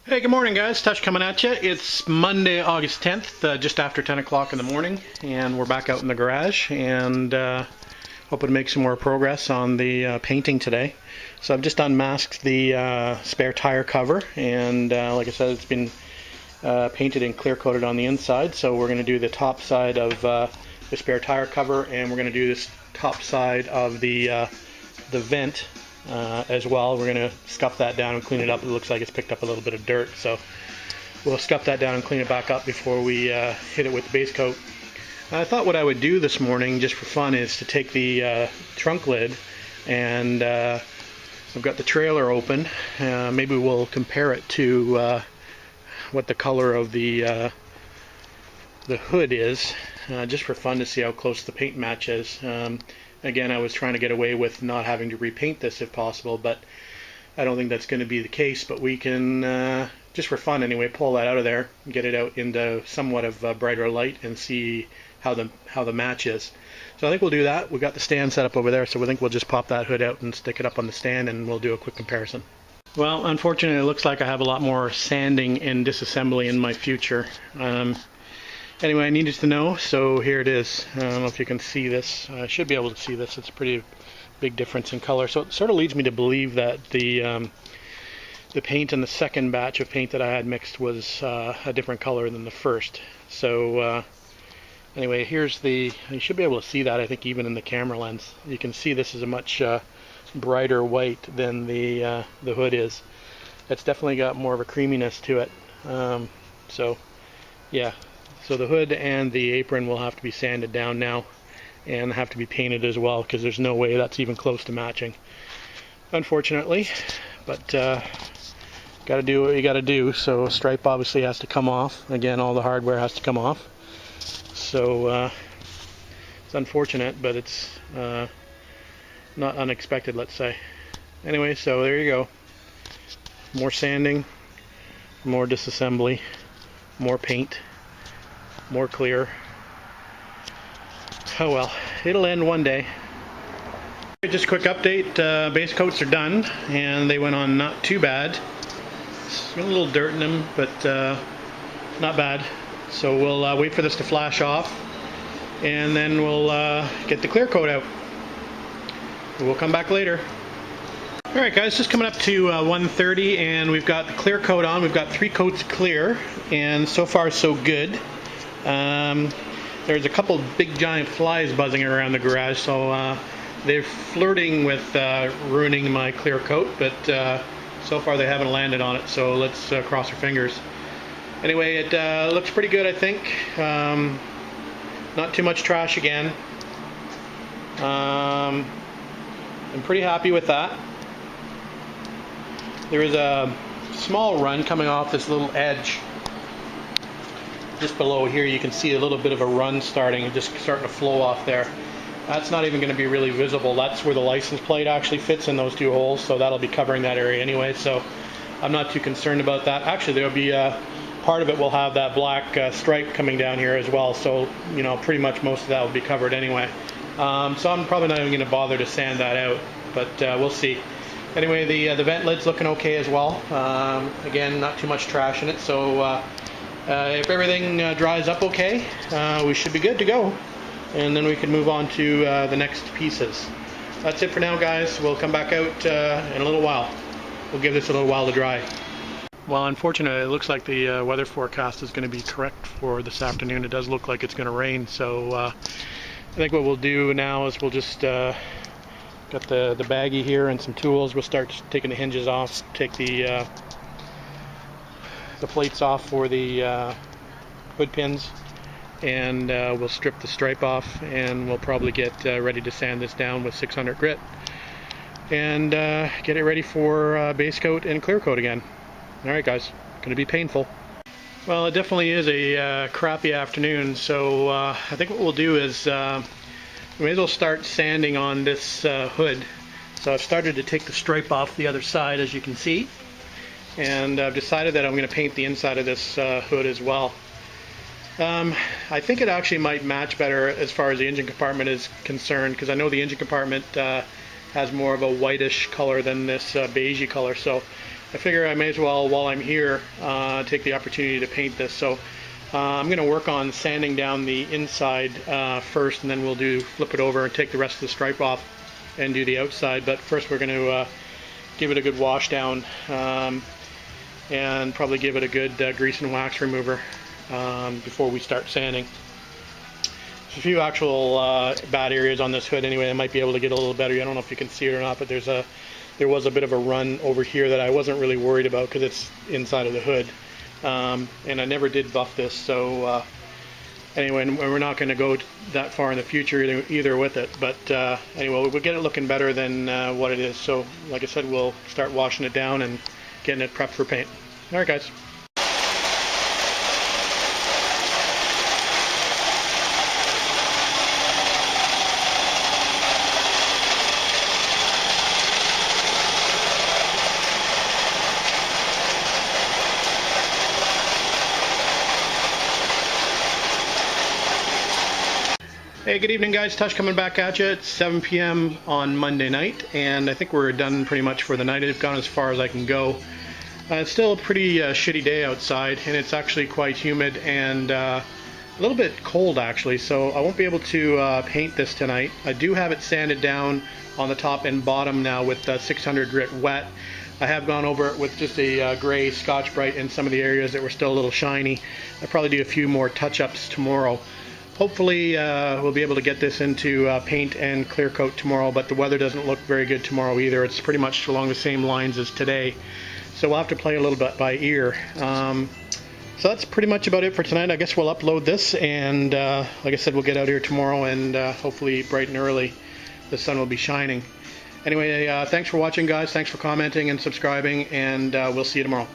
Hey, good morning guys. Tush coming at you. It's Monday, August 10th, just after 10 o'clock in the morning, and we're back out in the garage and hoping to make some more progress on the painting today. So I've just unmasked the spare tire cover, and like I said, it's been painted and clear coated on the inside. So we're going to do the top side of the spare tire cover, and we're going to do this top side of the vent as well. We're going to scuff that down and clean it up. It looks like it's picked up a little bit of dirt, so we'll scuff that down and clean it back up before we hit it with the base coat. I thought what I would do this morning, just for fun, is to take the trunk lid, and I've got the trailer open. Maybe we'll compare it to what the color of the hood is, just for fun to see how close the paint matches. Again, I was trying to get away with not having to repaint this if possible, but I don't think that's going to be the case. But we can, just for fun anyway, pull that out of there, get it out into somewhat of a brighter light, and see how the match is. So I think we'll do that. We've got the stand set up over there, so we think we'll just pop that hood out and stick it up on the stand, and we'll do a quick comparison. Well, unfortunately, it looks like I have a lot more sanding and disassembly in my future. Anyway, I needed to know, so here it is. I don't know if you can see this. I should be able to see this. It's a pretty big difference in color. So it sort of leads me to believe that the paint in the second batch of paint that I had mixed was a different color than the first. So anyway, here's the, you should be able to see that, I think, even in the camera lens. You can see this is a much brighter white than the hood is. It's definitely got more of a creaminess to it. So yeah. So the hood and the apron will have to be sanded down now and have to be painted as well, because there's no way that's even close to matching, unfortunately. But gotta do what you gotta do. So stripe obviously has to come off. Again, all the hardware has to come off. So it's unfortunate, but it's not unexpected, let's say. Anyway, so there you go. More sanding, more disassembly, more paint, more clear. Oh well, it'll end one day. Just a quick update, base coats are done, and they went on not too bad. It's got a little dirt in them, but not bad. So we'll wait for this to flash off, and then we'll get the clear coat out. We'll come back later. Alright guys, just coming up to 1:30, and we've got the clear coat on. We've got 3 coats clear, and so far so good. There's a couple big giant flies buzzing around the garage, so they're flirting with ruining my clear coat, but so far they haven't landed on it, so let's cross our fingers. Anyway, it looks pretty good, I think. Not too much trash again. I'm pretty happy with that. There is a small run coming off this little edge. Just below here you can see a little bit of a run starting and just starting to flow off there. That's not even going to be really visible. That's where the license plate actually fits in those 2 holes, so that'll be covering that area anyway, so I'm not too concerned about that. Actually, there'll be part of it will have that black stripe coming down here as well, so you know, pretty much most of that will be covered anyway. So I'm probably not even going to bother to sand that out, but we'll see. Anyway, the vent lid's looking okay as well. Again, not too much trash in it, so if everything dries up okay, we should be good to go, and then we can move on to the next pieces. That's it for now, guys. We'll come back out in a little while. We'll give this a little while to dry. Well, unfortunately, it looks like the weather forecast is going to be correct for this afternoon. It does look like it's going to rain, so I think what we'll do now is we'll just got the baggie here and some tools. We'll start taking the hinges off, take the plates off for the hood pins, and we'll strip the stripe off, and we'll probably get ready to sand this down with 600 grit and get it ready for base coat and clear coat again. Alright guys, gonna be painful. Well, it definitely is a crappy afternoon, so I think what we'll do is we may as well start sanding on this hood. So I've started to take the stripe off the other side, as you can see, and I've decided that I'm going to paint the inside of this hood as well. I think it actually might match better as far as the engine compartment is concerned, because I know the engine compartment has more of a whitish color than this beigey color, so I figure I may as well, while I'm here, take the opportunity to paint this. So I'm going to work on sanding down the inside first, and then we'll flip it over and take the rest of the stripe off and do the outside. But first we're going to give it a good wash down and probably give it a good grease and wax remover before we start sanding. There's a few actual bad areas on this hood anyway. I might be able to get a little better. I don't know if you can see it or not, but there was a bit of a run over here that I wasn't really worried about because it's inside of the hood. And I never did buff this, so anyway, we're not going to go that far in the future either with it. But anyway, we'll get it looking better than what it is. So like I said, we'll start washing it down and getting it prepped for paint. Alright guys. Hey, good evening guys, Tush coming back at you. It's 7 p.m. on Monday night, and I think we're done pretty much for the night. I've gone as far as I can go. It's still a pretty shitty day outside, and it's actually quite humid and a little bit cold actually, so I won't be able to paint this tonight. I do have it sanded down on the top and bottom now with 600 grit wet. I have gone over it with just a gray Scotch-Brite in some of the areas that were still a little shiny. I'll probably do a few more touch-ups tomorrow. Hopefully we'll be able to get this into paint and clear coat tomorrow, but the weather doesn't look very good tomorrow either. It's pretty much along the same lines as today, so we'll have to play a little bit by ear. So that's pretty much about it for tonight. I guess we'll upload this, and like I said, we'll get out here tomorrow, and hopefully bright and early the sun will be shining. Anyway, thanks for watching guys, thanks for commenting and subscribing, and we'll see you tomorrow.